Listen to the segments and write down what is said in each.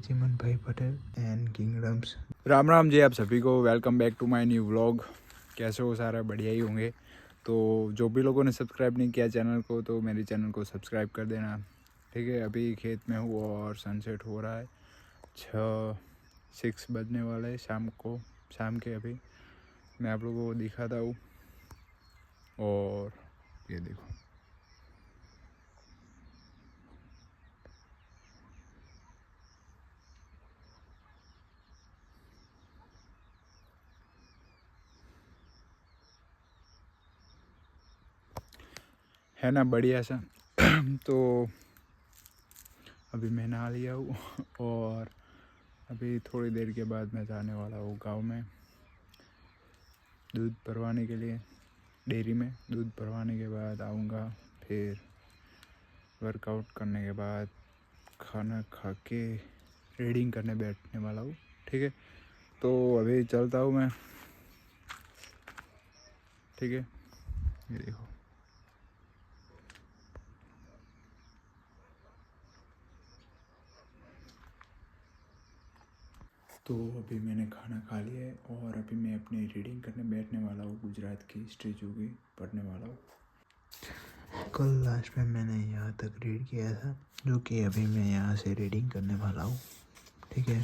Chiman bhai Patel and kingdoms. Ram Ram ji आप सभी को, welcome back to my new vlog. कैसे हो? सारा बढ़िया ही होंगे। तो जो भी लोगों ने सब्सक्राइब नहीं किया चैनल को, तो मेरे चैनल को सब्सक्राइब कर देना, ठीक है। अभी खेत में हूँ और सनसेट हो रहा है। 6 बजने वाला है शाम के। अभी मैं आप लोगों को दिखाता हूँ। और ये देखो, है ना बढ़िया सा। तो अभी मैं नहा लिया हूँ और अभी थोड़ी देर के बाद मैं जाने वाला हूँ गांव में दूध भरवाने के लिए। डेयरी में दूध भरवाने के बाद आऊँगा, फिर वर्कआउट करने के बाद खाना खा के रीडिंग करने बैठने वाला हूँ, ठीक है। तो अभी चलता हूँ मैं, ठीक है। ये देखो, तो अभी मैंने खाना खा लिया है और अभी मैं अपनी रीडिंग करने बैठने वाला हूँ। गुजरात की हिस्ट्री जो भी पढ़ने वाला हूँ। कल लास्ट में मैंने यहाँ तक रीड किया था, जो कि अभी मैं यहाँ से रीडिंग करने वाला हूँ, ठीक है।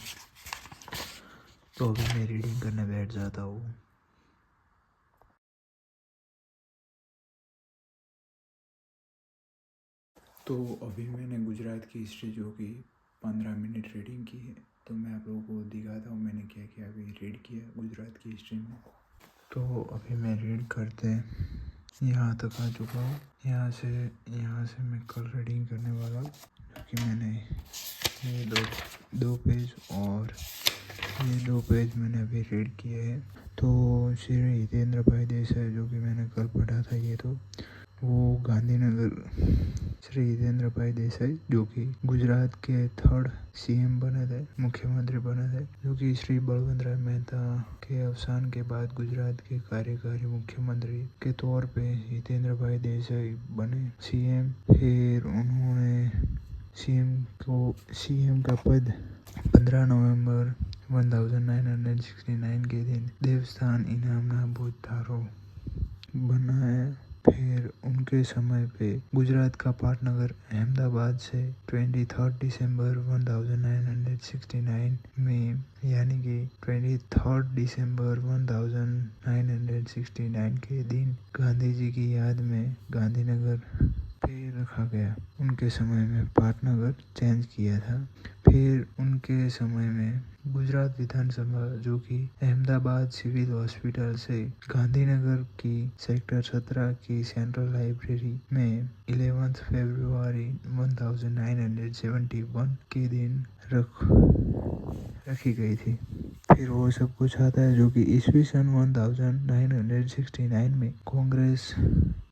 तो अभी मैं रीडिंग करने बैठ जाता हूँ। तो अभी मैंने गुजरात की हिस्ट्री जो कि 15 मिनट रीडिंग की है, तो मैं आप लोगों को दिखाता हूँ मैंने क्या क्या अभी रीड किया गुजरात की हिस्ट्री में। तो अभी मैं रीड करते यहाँ तक आ चुका हूँ। यहाँ से मैं कल रीडिंग करने वाला हूँ, जो कि मैंने ये दो पेज और ये 2 पेज मैंने अभी रीड किए हैं। तो श्री हितेंद्र भाई देसाई जो कि मैंने कल पढ़ा था, ये तो वो गांधीनगर। श्री हितेंद्र भाई देसाई जो कि गुजरात के 3rd सीएम बने थे, मुख्यमंत्री बने थे, जो कि श्री बलवंत राय मेहता के अवसान के बाद गुजरात के कार्यकारी मुख्यमंत्री के तौर पे हितेंद्र भाई देसाई बने सीएम। फिर उन्होंने सीएम का पद 15 नवंबर 1969 के दिन देवस्थान इनामना भूतधारो बनाया। फिर उनके समय पे गुजरात का पाटनगर अहमदाबाद से 23 दिसंबर 1969 में, यानी कि 23 दिसंबर 1969 के दिन गांधी जी की याद में गांधीनगर पे रखा गया। उनके समय में पाटनगर चेंज किया था। फिर उनके समय में गुजरात विधानसभा जो कि अहमदाबाद सिविल हॉस्पिटल से गांधीनगर की सेक्टर 17 की सेंट्रल लाइब्रेरी में 11 फरवरी 1971 के दिन रखी गई थी। फिर वो सब कुछ आता है जो कि ईस्वी सन 1969 में कांग्रेस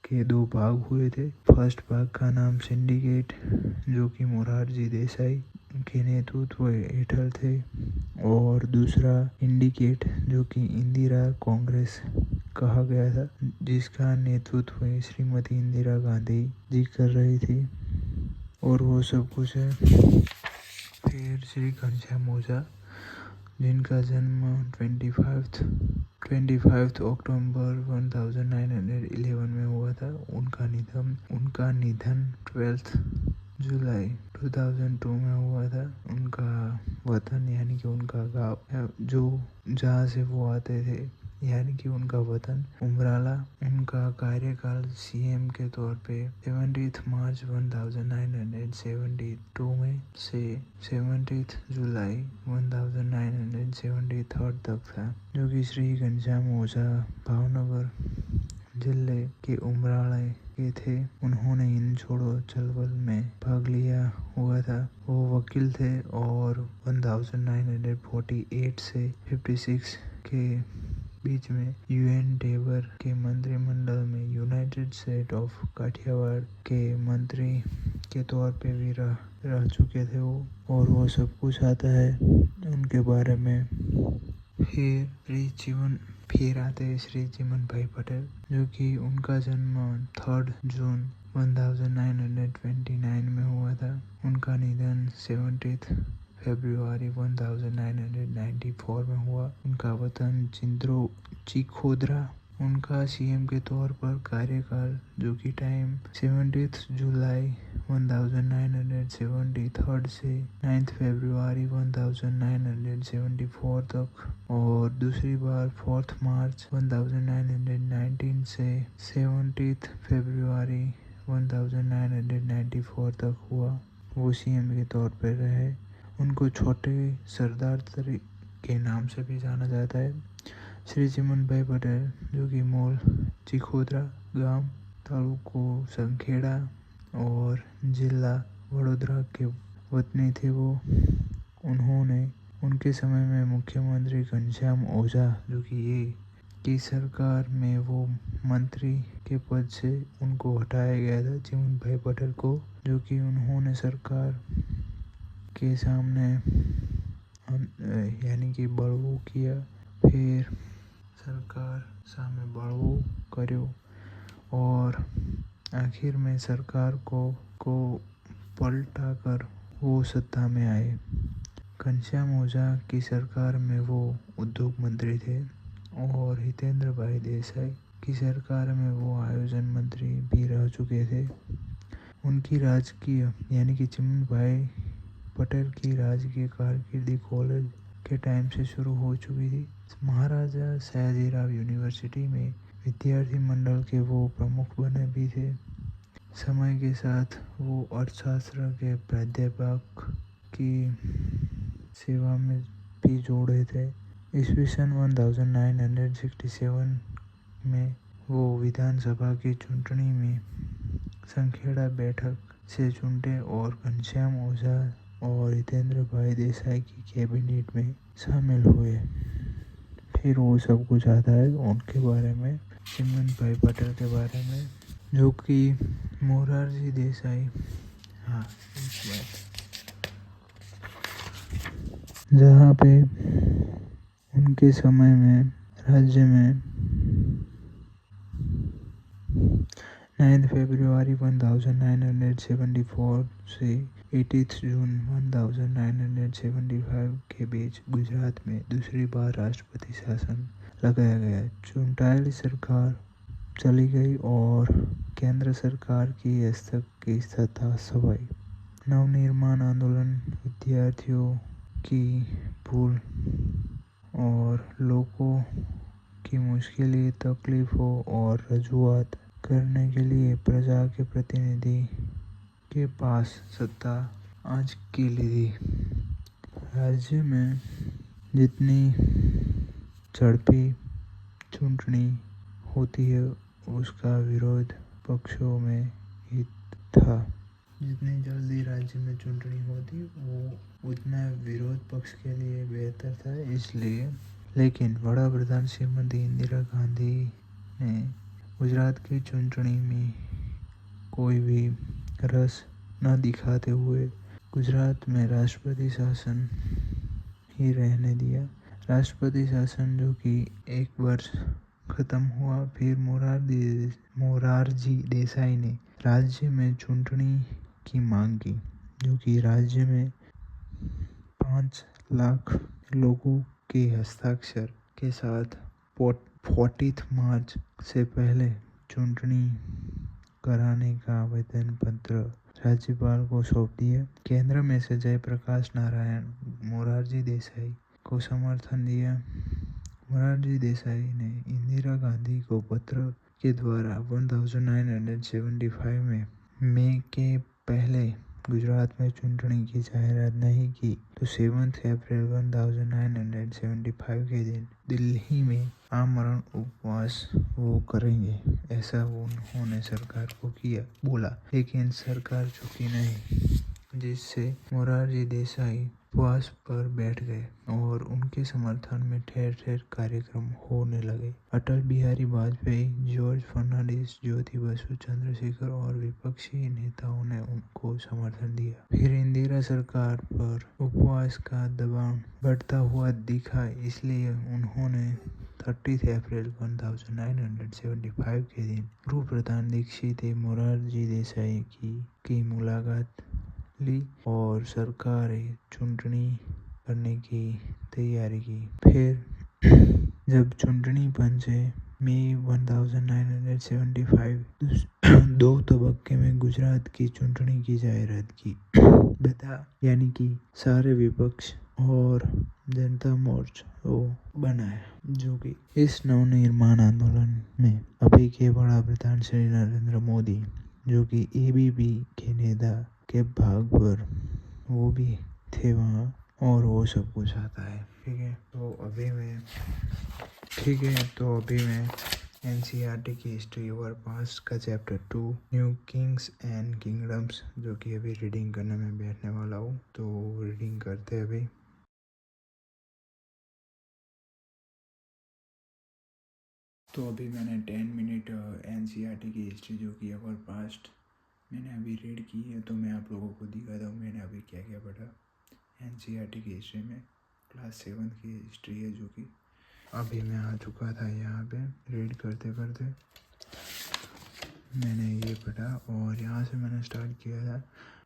के 2 भाग हुए थे। फर्स्ट भाग का नाम सिंडिकेट जो कि मोरारजी देसाई के नेतृत्व हेठल थे, और दूसरा इंडिकेट जो कि इंदिरा कांग्रेस कहा गया था, जिसका नेतृत्व श्रीमती इंदिरा गांधी जी कर रही थी, और वो सब कुछ है। फिर श्री घनश्याम ओझा जिनका जन्म 25 अक्टूबर 1911 में हुआ था, उनका निधन 12 जुलाई 2002 में हुआ था। उनका वतन यानी कि उनका गाँव जो जहाँ से वो आते थे, यानी कि उनका वतन उमराला। उनका कार्यकाल सीएम के तौर पे 17 मार्च 1972 में से 17 जुलाई 1973 तक था, जो कि श्री घनश्याम ओझा भावनगर जिले के उमराला के थे। उन्होंने हिंद छोड़ो चळवळ में भाग लिया हुआ था। वो वकील थे और 1948 से 56 के बीच में यूएन टेबर के मंत्रिमंडल में यूनाइटेड स्टेट ऑफ काठियावाड़ के मंत्री के तौर पे भी रह चुके थे वो, और वो सब कुछ आता है उनके बारे में। फिर आते हैं श्री चिमन भाई पटेल, जो कि उनका जन्म 3 जून 1929 में हुआ था। उनका निधन 17 फरवरी 1994 में हुआ। उनका वतन चिखोदरा। उनका सीएम के तौर पर कार्यकाल जो कि टाइम 17 जुलाई 1973 से 9 फरवरी 1974 तक, और दूसरी बार 4 मार्च 1919 से 17 फरवरी 1994 तक हुआ। वो सीएम के तौर पर रहे। उनको छोटे सरदार के नाम से भी जाना जाता है। श्री चिमन भाई पटेल जो कि मूल चिखोदरा गांव, तालुको संखेड़ा और जिला वडोदरा के वतनी थे वो। उनके समय में मुख्यमंत्री घनश्याम ओझा जो कि ये की सरकार में वो मंत्री के पद से उनको हटाया गया था, चिमन भाई पटेल को, जो कि उन्होंने सरकार के सामने यानी कि बड़वो किया। फिर सरकार सामने बड़वो करो और आखिर में सरकार को पलटा कर वो सत्ता में आए। घनश्याम ओझा की सरकार में वो उद्योग मंत्री थे और हितेंद्र भाई देसाई की सरकार में वो आयोजन मंत्री भी रह चुके थे। उनकी राजकीय यानी कि चिमन भाई पटेल की राजकीय कारकिर्दी कॉलेज के टाइम से शुरू हो चुकी थी। महाराजा सयाजीराव यूनिवर्सिटी में विद्यार्थी मंडल के वो प्रमुख बने भी थे। समय के साथ वो अर्थशास्त्र के प्राध्यापक की सेवा में भी जोड़े थे। ईस्वी सन 1967 में वो विधानसभा की चुनाव में संखेड़ा बैठक से चुने और घनश्याम ओझा और हितेंद्र भाई देसाई की कैबिनेट में शामिल हुए। फिर वो सब कुछ आता है उनके बारे में, चिमन भाई पटेल के बारे में, जो कि मोरारजी देसाई। हाँ, एक बात जहाँ पे उनके समय में राज्य में 9 फरवरी 1974 से 18 जून 1975 के बीच गुजरात में दूसरी बार राष्ट्रपति शासन लगाया गया। चुनावी सरकार चली गई और केंद्र सरकार की हस्तक की सत्ता संभाई। नवनिर्माण आंदोलन, विद्यार्थियों की भूल और लोगों की मुश्किलें, तकलीफों और रजूआत करने के लिए प्रजा के प्रतिनिधि के पास सत्ता आज की ली थी। राज्य में जितनी झड़पी चुनावी होती है उसका विरोध पक्षों में ही था। जितनी जल्दी राज्य में चुनावी होती वो उतना विरोध पक्ष के लिए बेहतर था, इसलिए। लेकिन बड़ा प्रधान श्रीमती इंदिरा गांधी ने गुजरात की चुनाव में कोई भी रस न दिखाते हुए गुजरात में राष्ट्रपति शासन ही रहने दिया। राष्ट्रपति शासन जो कि एक वर्ष खत्म हुआ। फिर मोरारजी देसाई ने राज्य में चुनाव की मांग की, जो कि राज्य में 5 लाख लोगों के हस्ताक्षर के साथ 40 मार्च से पहले चुनाव कराने का आवेदन पत्र राज्यपाल को सौंप दिया। केंद्र में से जयप्रकाश नारायण मोरारजी देसाई को समर्थन दिया। मोरारजी देसाई ने इंदिरा गांधी को पत्र के द्वारा 1975 में मई के पहले गुजरात में चुनाव की जाहिरात नहीं की तो 7 अप्रैल 1975 के दिन दिल्ली में आमरण उपवास वो करेंगे, ऐसा उन्होंने सरकार को बोला। लेकिन सरकार झुकी नहीं, जिससे मोरारजी देसाई उपवास पर बैठ गए और उनके समर्थन में ठेर ठेर कार्यक्रम होने लगे। अटल बिहारी वाजपेयी, जॉर्ज फर्नांडिस, ज्योति बसु, चंद्रशेखर और विपक्षी नेताओं ने उनको समर्थन दिया। फिर इंदिरा सरकार पर उपवास का दबाव बढ़ता हुआ दिखा, इसलिए उन्होंने 30 अप्रैल 1975 के दिन गृह प्रधान दीक्षित मोरारजी देसाई की मुलाकात ली और सरकारे चूंटनी करने की तैयारी की। फिर जब चूंटनी पंचे मई 1975 दो तबक्के में गुजरात की चूंटनी की जाहिरात की। बता यानी कि सारे विपक्ष और जनता मोर्चा को बनाया, जो कि इस नवनिर्माण आंदोलन में अभी के बड़ा प्रधान श्री नरेंद्र मोदी, जो कि एबीपी के नेता के भाग पर वो भी थे वहाँ, और वो सब कुछ आता है। ठीक है, तो अभी मैं एनसीईआरटी की हिस्ट्री ओवर पास्ट का chapter 2 new Kings and kingdoms, जो कि अभी रीडिंग करने में बैठने वाला हूँ। तो रीडिंग करते हैं अभी। तो अभी मैंने 10 मिनट एनसीईआरटी की हिस्ट्री, जो कि ओवर पास्ट मैंने अभी रीड की है, तो मैं आप लोगों को दिखाता हूँ मैंने अभी क्या क्या पढ़ा एनसीईआरटी की हिस्ट्री में। क्लास 7 की हिस्ट्री है, जो कि अभी मैं आ चुका था यहाँ पे रीड करते करते। मैंने ये पढ़ा और यहाँ से मैंने स्टार्ट किया था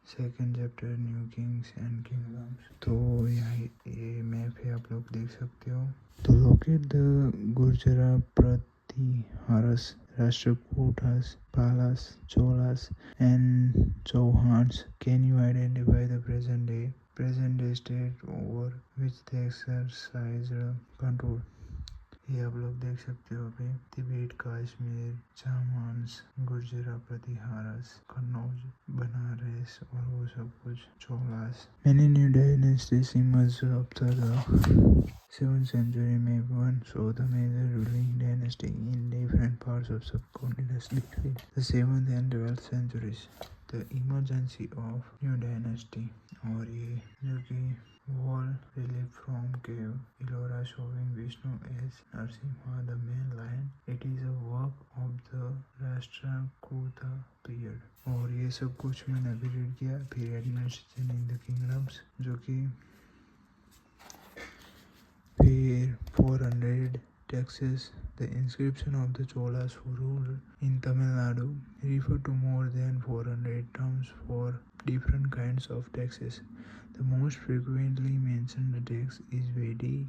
second chapter new Kings and kingdoms. तो यहाँ ये मैप है, आप लोग देख सकते हो। तो locate the Gurjara Pratiharas Rashtrakutas Palas Cholas and Chauhans. Can you identify the present day state over which they exercise control? ये आप लोग देख सकते हो अभी तिब्बत, कश्मीर, चामांस, गुर्जरा प्रतिहारस, कन्नौज, बनारस और वो सब कुछ, Cholas. Many new dynasties emerged after the 7th century. May one saw the major ruling dynasty in different parts of subcontinent between the 7th and 12th centuries. The emergence of new dynasty, और ये जो कि wall relief from cave Ellora showing Vishnu as Narasimha, the main lion. It is a work of the Rashtrakuta period. और ये सब कुछ मैंने अभी रीड किया। फिर एडमिनिस्ट्रेशन इन द किंगडम्स, जो कि फिर 400 taxes. The inscription of the Cholas who ruled in Tamil Nadu refer to more than 400 terms for different kinds of taxes. The most frequently mentioned tax is Vedi,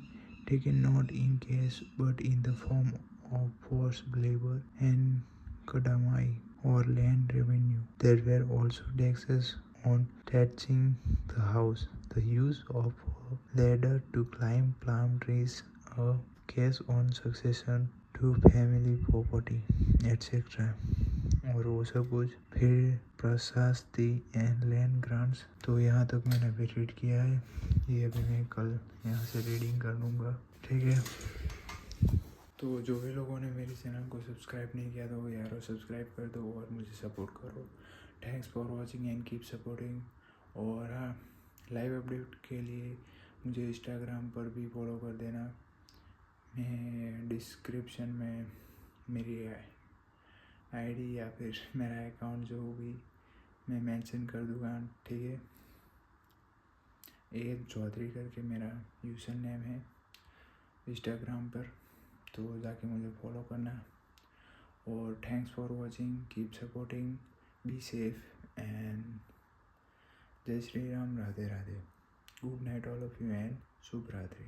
taken not in cash but in the form of forced labor, and Kadamai or land revenue. There were also taxes on thatching the house, the use of a ladder to climb palm trees, a case on succession to family property, etc. और वो सब कुछ। फिर prashasti and land grants. तो यहाँ तक मैंने अभी रीड किया है। ये अभी मैं कल यहाँ से रीडिंग कर लूँगा। ठीक है, तो जो भी लोगों ने मेरे चैनल को सब्सक्राइब नहीं किया तो यारो सब्सक्राइब कर दो और मुझे सपोर्ट करो। Thanks for watching and keep supporting. और हाँ, लाइव अपडेट के लिए मुझे इंस्टाग्राम पर भी फॉलो कर देना। मैं डिस्क्रिप्शन में मेरी आईडी या फिर मेरा अकाउंट जो भी मैं मेंशन कर दूँगा। ठीक है, ए चौधरी करके मेरा यूज़र नेम है इंस्टाग्राम पर, तो जाके मुझे फॉलो करना। और thanks for watching, keep supporting, be safe and जय Shri Ram, Radhe Radhe. Good night all of you and शुभ रात्रि।